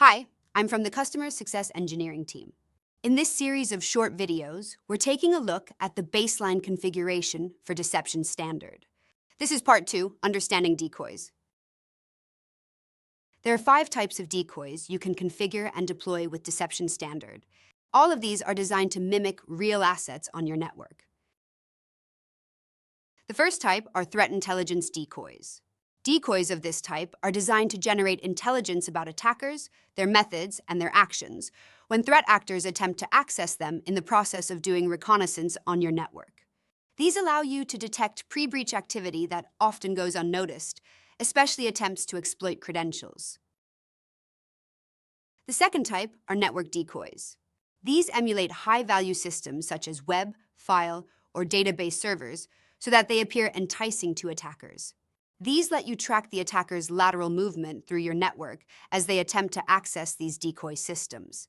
Hi, I'm from the Customer Success Engineering team. In this series of short videos, we're taking a look at the baseline configuration for Deception Std. This is part 2, Understanding Decoys. There are 5 types of decoys you can configure and deploy with Deception Std. All of these are designed to mimic real assets on your network. The first type are threat intelligence decoys. Decoys of this type are designed to generate intelligence about attackers, their methods, and their actions when threat actors attempt to access them in the process of doing reconnaissance on your network. These allow you to detect pre-breach activity that often goes unnoticed, especially attempts to exploit credentials. The second type are network decoys. These emulate high-value systems such as web, file, or database servers so that they appear enticing to attackers. These let you track the attacker's lateral movement through your network as they attempt to access these decoy systems.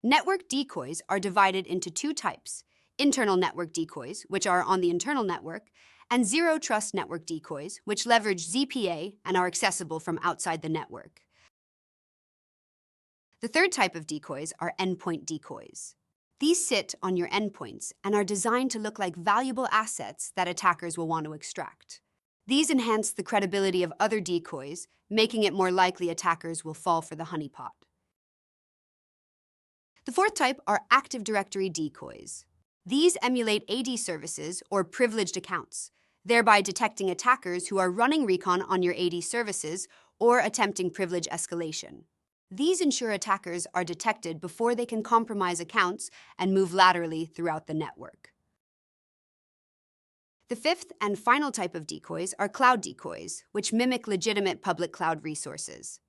Network decoys are divided into 2 types: internal network decoys, which are on the internal network, and zero trust network decoys, which leverage ZPA and are accessible from outside the network. The third type of decoys are endpoint decoys. These sit on your endpoints and are designed to look like valuable assets that attackers will want to extract. These enhance the credibility of other decoys, making it more likely attackers will fall for the honeypot. The fourth type are Active Directory decoys. These emulate AD services or privileged accounts, thereby detecting attackers who are running recon on your AD services or attempting privilege escalation. These ensure attackers are detected before they can compromise accounts and move laterally throughout the network. The fifth and final type of decoys are cloud decoys, which mimic legitimate public cloud resources.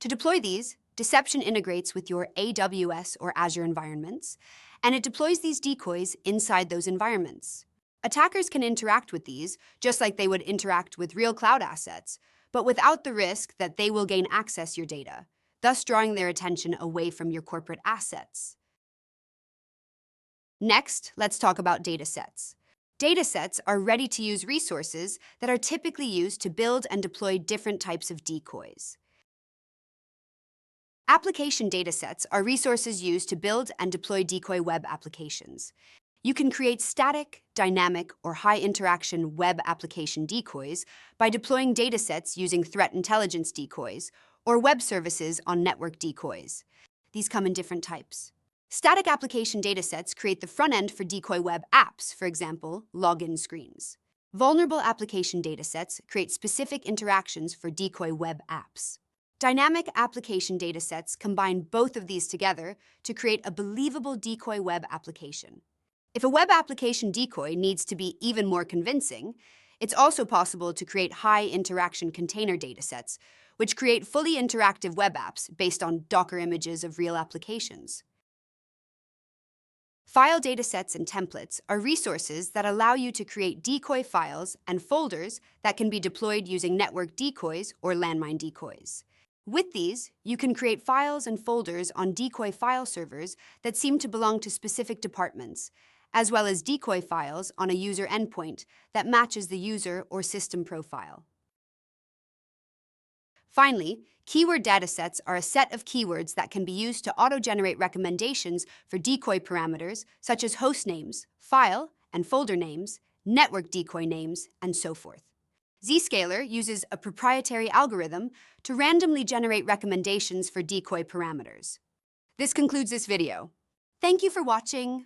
To deploy these, Deception integrates with your AWS or Azure environments, and it deploys these decoys inside those environments. Attackers can interact with these just like they would interact with real cloud assets, but without the risk that they will gain access to your data, thus drawing their attention away from your corporate assets. Next, let's talk about datasets. Datasets are ready-to-use resources that are typically used to build and deploy different types of decoys. Application datasets are resources used to build and deploy decoy web applications. You can create static, dynamic, or high-interaction web application decoys by deploying datasets using threat intelligence decoys or web services on network decoys. These come in different types. Static application datasets create the front end for decoy web apps, for example, login screens. Vulnerable application datasets create specific interactions for decoy web apps. Dynamic application datasets combine both of these together to create a believable decoy web application. If a web application decoy needs to be even more convincing, it's also possible to create high-interaction container datasets, which create fully interactive web apps based on Docker images of real applications. File datasets and templates are resources that allow you to create decoy files and folders that can be deployed using network decoys or landmine decoys. With these, you can create files and folders on decoy file servers that seem to belong to specific departments, as well as decoy files on a user endpoint that matches the user or system profile. Finally, keyword datasets are a set of keywords that can be used to auto-generate recommendations for decoy parameters such as host names, file and folder names, network decoy names, and so forth. Zscaler uses a proprietary algorithm to randomly generate recommendations for decoy parameters. This concludes this video. Thank you for watching.